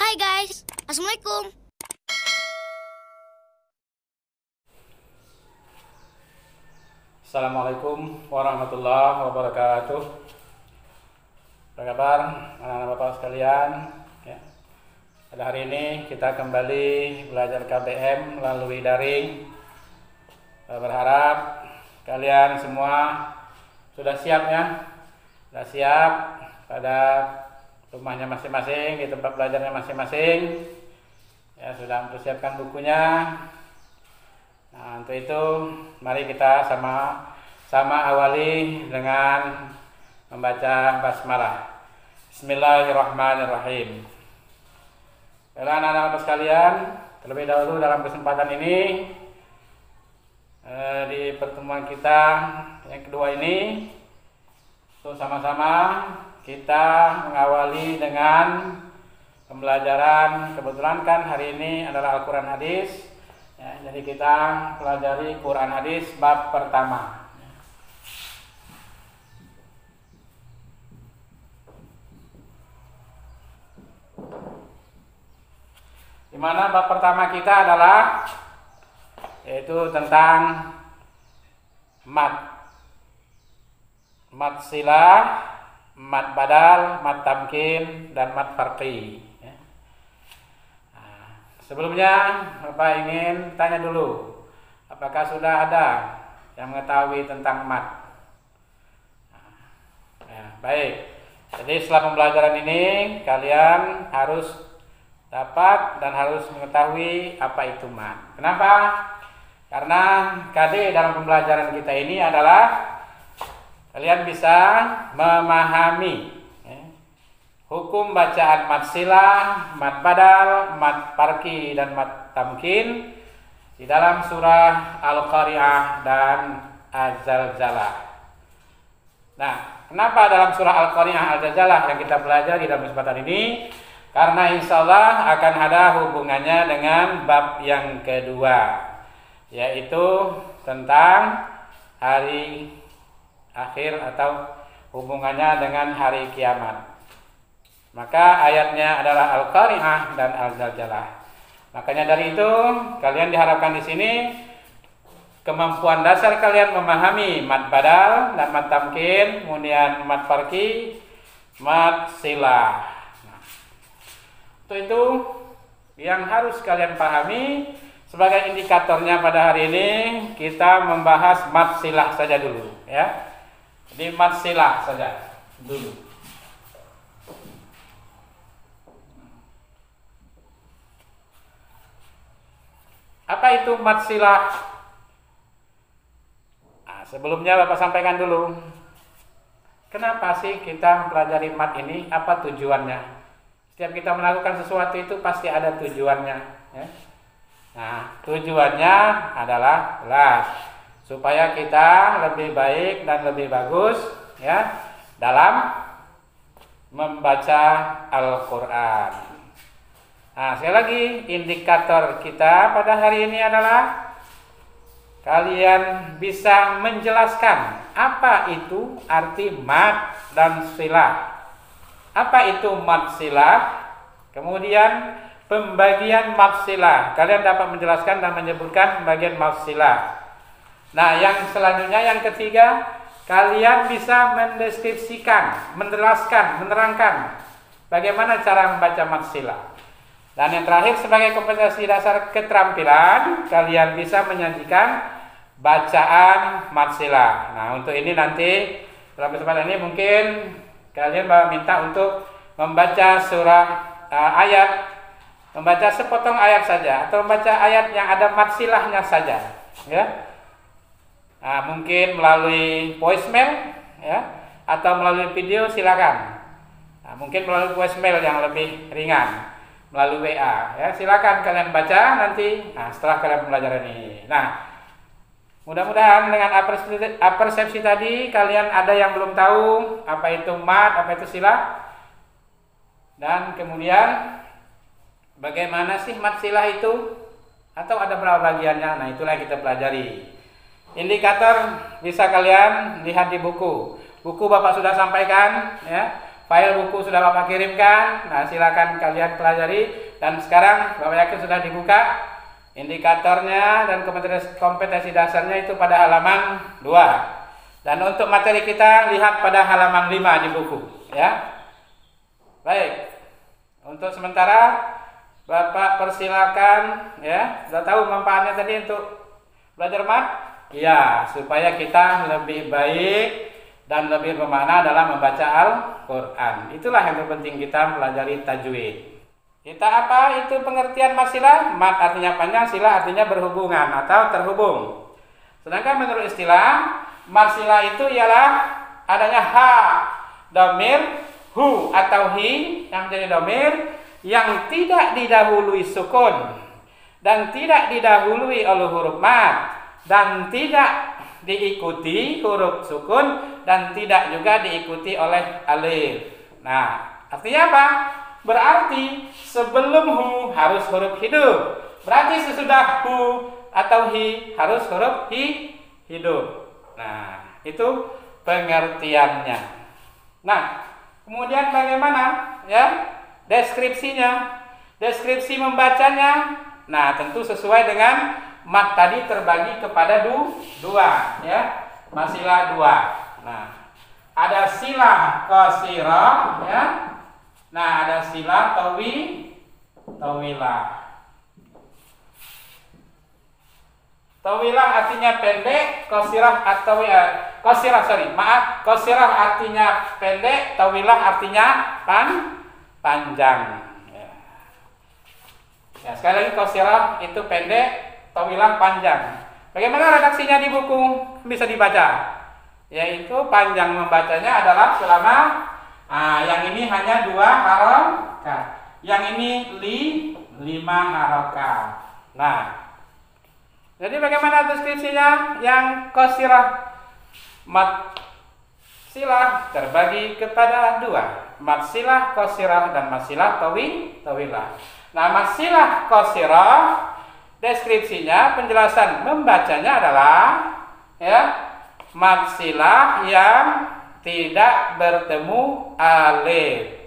Hai guys, Assalamualaikum. Assalamualaikum warahmatullahi wabarakatuh. Apa kabar anak-anak bapak sekalian? Ya. Pada hari ini kita kembali belajar KBM melalui daring. Saya berharap kalian semua sudah siap ya, sudah siap pada rumahnya masing-masing, di tempat belajarnya masing-masing. Ya, sudah mempersiapkan bukunya. Nah, untuk itu mari kita sama awali dengan membaca basmalah. Bismillahirrahmanirrahim. Baiklah anak-anak sekalian, terlebih dahulu dalam kesempatan ini di pertemuan kita yang kedua ini, untuk sama-sama kita mengawali dengan pembelajaran. Kebetulan kan hari ini adalah Al-Quran Hadis. Ya, jadi kita pelajari Quran Hadis bab pertama. Di mana bab pertama kita adalah yaitu tentang mat silah, mat badal, mat tamkin, dan mat farqi. Sebelumnya Bapak ingin tanya dulu, apakah sudah ada yang mengetahui tentang mat? Ya, baik. Jadi setelah pembelajaran ini kalian harus dapat dan harus mengetahui apa itu mat. Kenapa? Karena KD dalam pembelajaran kita ini adalah kalian bisa memahami hukum bacaan mat silah, mat badal, mat farqi, dan mat tamkin di dalam surah Al-Qari'ah dan Az-Zalzalah. Nah, kenapa dalam surah Al-Qari'ah Az-Zalzalah yang kita pelajari dalam kesempatan ini? Karena insya Allah akan ada hubungannya dengan bab yang kedua, yaitu tentang hari akhir atau hubungannya dengan hari kiamat. Maka ayatnya adalah Al-Qari'ah dan Al-Zalzalah. Makanya dari itu kalian diharapkan di sini kemampuan dasar kalian memahami mat badal dan mat tamkin, kemudian mat farqi, mat silah. Nah, itu yang harus kalian pahami. Sebagai indikatornya pada hari ini kita membahas mat silah saja dulu ya. Jadi mat silah saja dulu. Apa itu mat silah? Nah, sebelumnya Bapak sampaikan dulu. Kenapa sih kita mempelajari mat ini? Apa tujuannya? Setiap kita melakukan sesuatu itu pasti ada tujuannya. Ya? Nah, tujuannya adalah jelas supaya kita lebih baik dan lebih bagus ya dalam membaca Al-Quran. Nah, sekali lagi indikator kita pada hari ini adalah kalian bisa menjelaskan apa itu arti mat dan silah. Apa itu mat silah? Kemudian pembagian mat silah. Kalian dapat menjelaskan dan menyebutkan pembagian mat silah. Nah, yang selanjutnya yang ketiga, kalian bisa mendeskripsikan, menjelaskan, menerangkan bagaimana cara membaca mat silah. Dan yang terakhir sebagai kompetensi dasar keterampilan, kalian bisa menyajikan bacaan mat silah. Nah, untuk ini nanti dalam kesempatan ini mungkin kalian minta untuk membaca membaca sepotong ayat saja atau membaca ayat yang ada mat silahnya saja, ya. Nah, mungkin melalui voicemail, ya, atau melalui video silakan. Nah, mungkin melalui voicemail yang lebih ringan. Melalui WA ya, silakan kalian baca nanti setelah kalian pembelajaran ini. Nah, mudah-mudahan dengan persepsi tadi kalian ada yang belum tahu apa itu mat, apa itu silah, dan kemudian bagaimana sih mat silah itu, atau ada berapa bagiannya. Nah, itulah yang kita pelajari. Indikator bisa kalian lihat di buku Bapak sudah sampaikan ya. File buku sudah Bapak kirimkan. Nah, silakan kalian pelajari. Dan sekarang Bapak yakin sudah dibuka indikatornya dan kompetensi dasarnya itu pada halaman 2. Dan untuk materi kita lihat pada halaman 5 di buku, ya. Baik. Untuk sementara Bapak persilakan, ya. Sudah tahu manfaatnya tadi untuk belajar mat? Ya, supaya kita lebih baik dan lebih bermakna dalam membaca Al-Quran. Itulah yang terpenting kita pelajari tajwid. Kita apa itu pengertian masilah? Mat artinya panjang, silah artinya berhubungan atau terhubung. Sedangkan menurut istilah, masilah itu ialah adanya ha, domir, hu atau hi yang menjadi domir yang tidak didahului sukun dan tidak didahului oleh huruf mat dan tidak diikuti huruf sukun dan tidak juga diikuti oleh alif. Nah, artinya apa? Berarti sebelum hu harus huruf hidup. Berarti sesudah hu atau hi harus huruf hi hidup. Nah, itu pengertiannya. Nah, kemudian bagaimana? Ya, deskripsinya. Deskripsi membacanya. Nah, tentu sesuai dengan mat tadi terbagi kepada dua, ya. Masilah 2. Nah, ada silah qasirah, ya. Nah, ada silah tawilah. Tawilah artinya pendek, qasirah atau qasirah artinya pendek, tawilah artinya panjang. Ya, sekali lagi qasirah itu pendek, tawilah panjang. Bagaimana redaksinya di buku? Bisa dibaca. Yaitu panjang membacanya adalah selama yang ini hanya 2 harokat, yang ini 5 harokat. Nah, jadi bagaimana deskripsinya? Yang qasirah, mat silah terbagi kepada 2, mat silah qasirah dan mat silah tawilah. Nah, mat silah qasirah deskripsinya, penjelasan membacanya adalah, ya, mat silah yang tidak bertemu alif,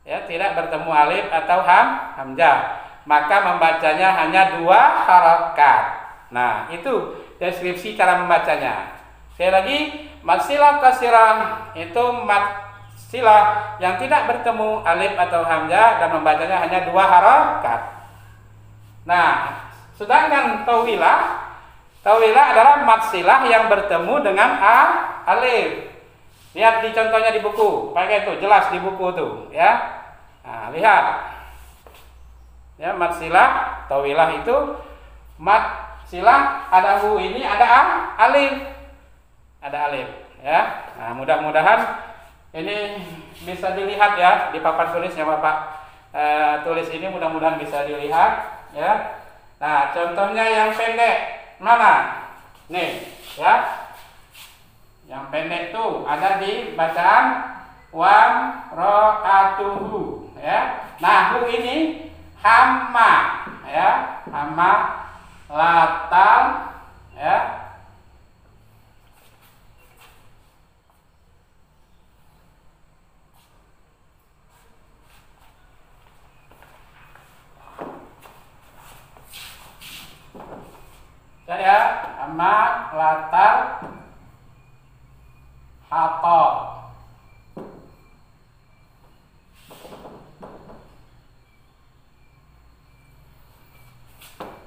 ya, tidak bertemu alif atau hamzah, maka membacanya hanya 2 harokat. Nah, itu deskripsi cara membacanya. Sekali lagi, mat silah qasirah itu mat silah yang tidak bertemu alif atau hamzah dan membacanya hanya 2 harokat. Nah, sedangkan tawilah adalah mat silah yang bertemu dengan alif. Lihat di contohnya di buku, pakai itu jelas di buku tuh, ya. Nah, lihat, ya, mat silah tawilah itu mat silah ada hu ini ada alif, ya. Nah, mudah-mudahan ini bisa dilihat ya di papan tulis yang Bapak tulis ini, mudah-mudahan bisa dilihat, ya. Nah, contohnya yang pendek mana? Nih, ya. Yang pendek tuh ada di bacaan wamra'atuhu, ya. Nah, hu ini hamma, ya. Hamma latal, ya. Saya amma latar hato.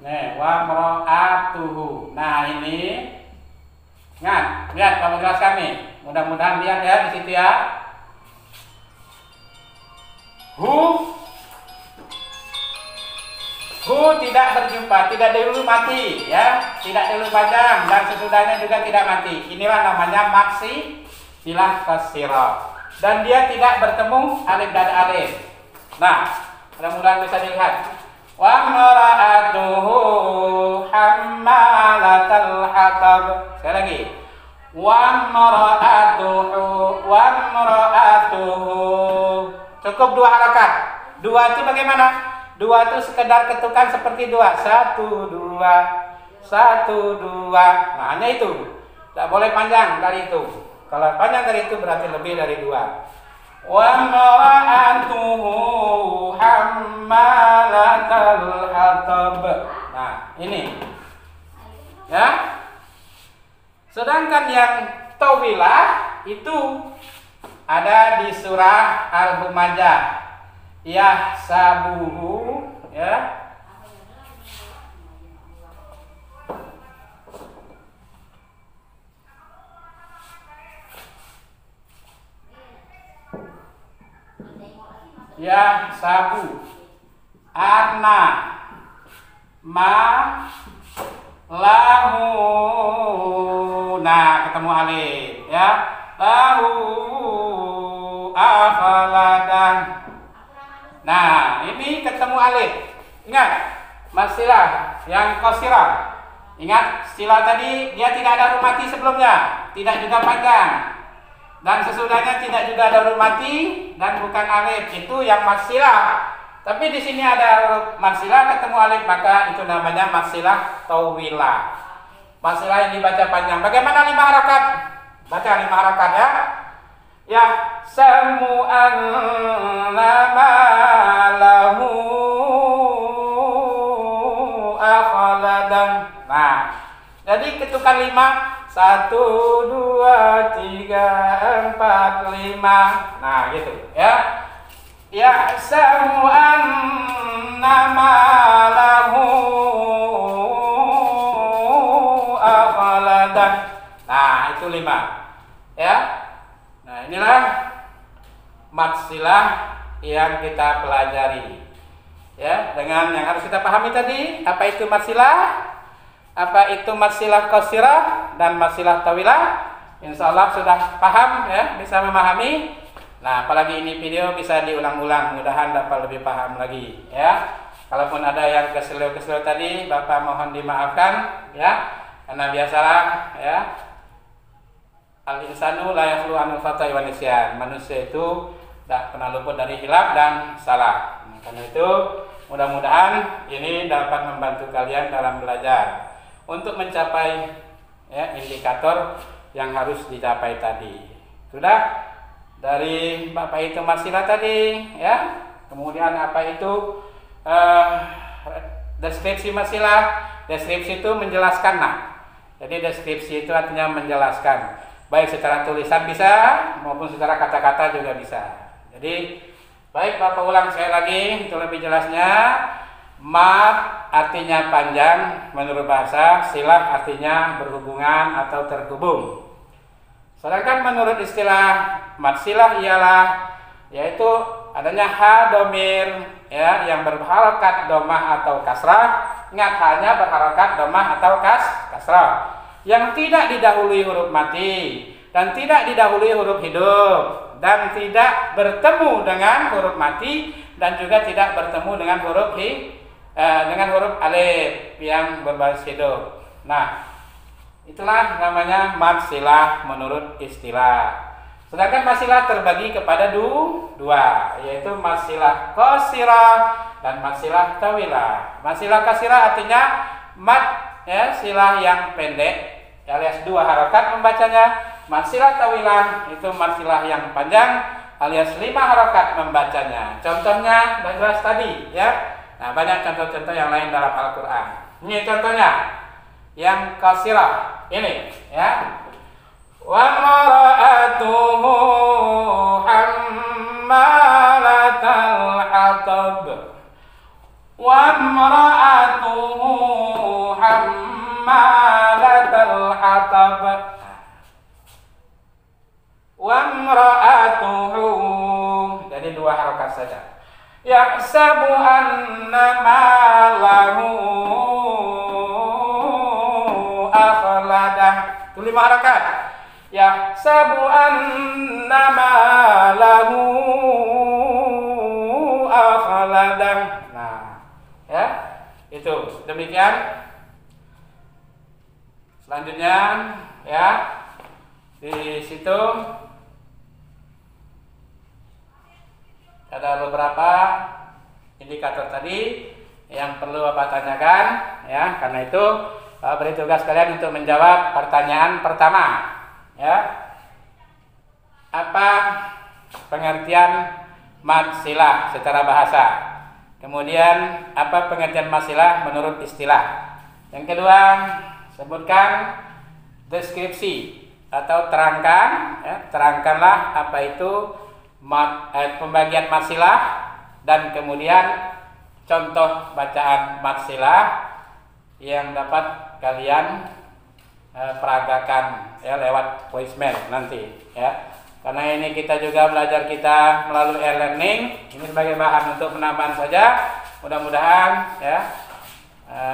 Nih, wa mra'atuhu. Nah, ini lihat kamu jelaskan nih. Mudah-mudahan lihat ya di situ ya. Hu tidak berjumpa, tidak dahulu mati, ya, tidak dahulu panjang dan sesudahnya juga tidak mati. Inilah namanya maksi silah qasirah. Dan dia tidak bertemu alif dan alif. Nah, mudah-mudahan bisa dilihat. Wa mara'atuhu hammalatal hatab. Sekali lagi. Wa mara'atuhu. Cukup 2 harakat. 2 itu bagaimana? 2 itu sekedar ketukan seperti 2. 1, 2, 1, 2. Nah, hanya itu. Tidak boleh panjang dari itu. Kalau panjang dari itu berarti lebih dari 2. wa imra'atuhu hammalatal hatab. Nah, ini. Ya. Sedangkan yang tawilah itu ada di surah Al-Humazah. Yahsabuhu, ya. Yahsabu anna ma lahu, nah ketemu alif, ya, lahu afaladan. Nah ini ketemu alif. Ingat masilah yang qasirah. Ingat sila tadi dia tidak ada huruf mati sebelumnya, tidak juga panjang, dan sesudahnya tidak juga ada huruf mati dan bukan alif. Itu yang masilah. Tapi di sini ada huruf masilah ketemu alif, maka itu namanya masilah tawilah. Masilah yang dibaca panjang. Bagaimana 5 harakat? Baca 5 harakat, ya. Ya samu'an lama lahu akhaladan. Nah, jadi ketukan 5, 1, 2, 3, 4, 5. Nah, gitu, ya. Yahsabu annama lahu akhaladan. Nah, itu 5. Ya. Nah, inilah matsilah yang kita pelajari. Ya, dengan yang harus kita pahami tadi, apa itu matsilah? Apa itu matsilah qasirah dan matsilah tawilah? Insyaallah sudah paham, ya, bisa memahami. Nah, apalagi ini video bisa diulang-ulang, mudahan dapat lebih paham lagi, ya. Kalaupun ada yang keseliu-keseliu tadi, Bapak mohon dimaafkan, ya. Karena biasalah, ya. Al-insanu la yakhlu anil khata'i wan nisyan. Manusia itu tidak pernah luput dari hilaf dan salah. Karena itu, mudah-mudahan ini dapat membantu kalian dalam belajar untuk mencapai, ya, indikator yang harus dicapai tadi. Sudah? Dari Bapak itu masilah tadi, ya. Kemudian apa itu deskripsi masilah? Deskripsi itu menjelaskan. Nah, jadi deskripsi itu artinya menjelaskan, baik secara tulisan bisa maupun secara kata-kata juga bisa. Jadi baik, Bapak ulang sekali lagi untuk lebih jelasnya. Mad artinya panjang menurut bahasa, silah artinya berhubungan atau terhubung. Sedangkan menurut istilah matsilah ialah yaitu adanya ha domir, ya, yang berharokat domah atau kasrah. Ingat, hanya berharokat domah atau kasrah yang tidak didahului huruf mati dan tidak didahului huruf hidup dan tidak bertemu dengan huruf mati dan juga tidak bertemu dengan huruf alif yang berbaris hidup. Nah, itulah namanya matsilah menurut istilah. Sedangkan matsilah terbagi kepada dua, yaitu matsilah qasirah dan matsilah tawilah. Matsilah qasirah artinya mad, ya, silah yang pendek alias 2 harakat membacanya. Matsilah tawilah itu matsilah yang panjang alias 5 harakat membacanya. Contohnya sudah jelas tadi, ya. Nah, banyak contoh-contoh yang lain dalam Al-Qur'an. Ini contohnya. Yang qasirah ini, ya. Wa mar'atuhu hammalatal hatab. Wa mar'atuhu hammalatal hatab. Wa mar'atuhu, jadi 2 harakat saja. Yahsabu annama lahu akhladah. Itu 5 harakat. Yahsabu annama lahu akhladah. Nah, ya, itu demikian. Selanjutnya, ya, di situ ada beberapa indikator tadi yang perlu Bapak tanyakan, ya. Karena itu beri tugas kalian untuk menjawab pertanyaan pertama, ya. Apa pengertian mad silah secara bahasa. Kemudian apa pengertian mad silah menurut istilah. Yang kedua, sebutkan deskripsi atau terangkan, terangkanlah apa itu pembagian mad silah dan kemudian contoh bacaan mad silah yang dapat kalian peragakan lewat voicemail nanti ya. Karena ini kita juga belajar kita melalui e-learning, ini sebagai bahan untuk penambahan saja. Mudah-mudahan ya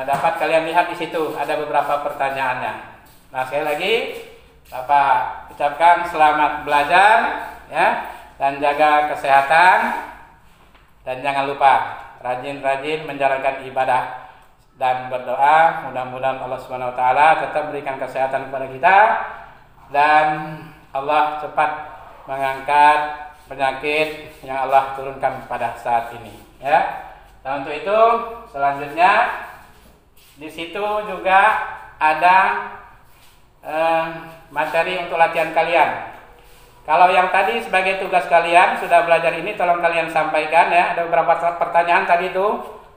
dapat kalian lihat di situ ada beberapa pertanyaannya. Nah, sekali lagi Bapak ucapkan selamat belajar ya, dan jaga kesehatan, dan jangan lupa rajin-rajin menjalankan ibadah dan berdoa. Mudah-mudahan Allah Subhanahu wa taala tetap berikan kesehatan kepada kita dan Allah cepat mengangkat penyakit yang Allah turunkan pada saat ini ya. Dan untuk itu selanjutnya di situ juga ada materi untuk latihan kalian. Kalau yang tadi sebagai tugas kalian sudah belajar ini, tolong kalian sampaikan ya. Ada beberapa pertanyaan tadi itu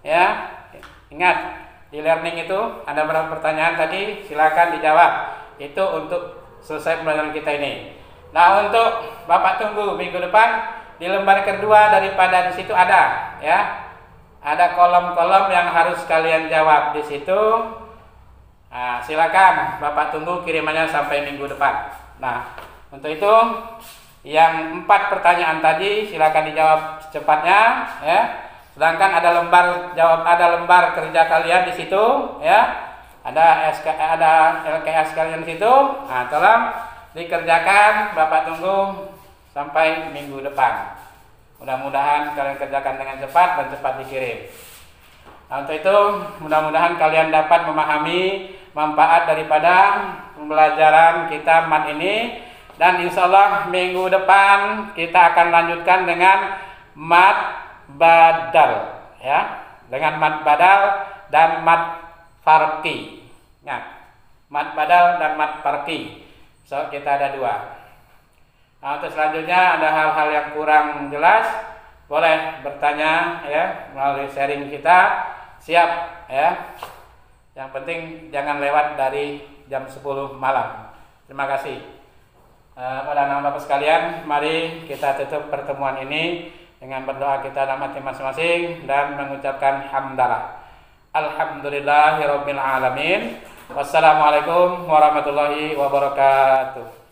ya. Ingat, di learning itu ada beberapa pertanyaan tadi, silakan dijawab. Itu untuk selesai pembelajaran kita ini. Nah, untuk Bapak tunggu minggu depan di lembar kedua daripada di situ ada ya. Ada kolom-kolom yang harus kalian jawab di situ. Nah, silakan Bapak tunggu kirimannya sampai minggu depan. Nah, untuk itu yang 4 pertanyaan tadi silakan dijawab secepatnya ya. Sedangkan ada lembar kerja kalian di situ ya. Ada LKS kalian di situ. Nah, tolong dikerjakan, Bapak tunggu sampai minggu depan. Mudah-mudahan kalian kerjakan dengan cepat dan cepat dikirim. Nah, untuk itu mudah-mudahan kalian dapat memahami manfaat daripada pembelajaran kita mat ini, dan insya Allah minggu depan kita akan lanjutkan dengan mat badal ya, dengan mat badal dan mat farqi. Nah, mat badal dan mat farqi. So, kita ada 2. Nah, untuk selanjutnya ada hal-hal yang kurang jelas, boleh bertanya ya melalui sharing kita. Siap ya. Yang penting jangan lewat dari jam 10 malam. Terima kasih. Pada nama Bapak sekalian, mari kita tutup pertemuan ini dengan berdoa kita dalam hati masing-masing dan mengucapkan hamdalah. Alhamdulillahirabbil alamin. Wassalamualaikum warahmatullahi wabarakatuh.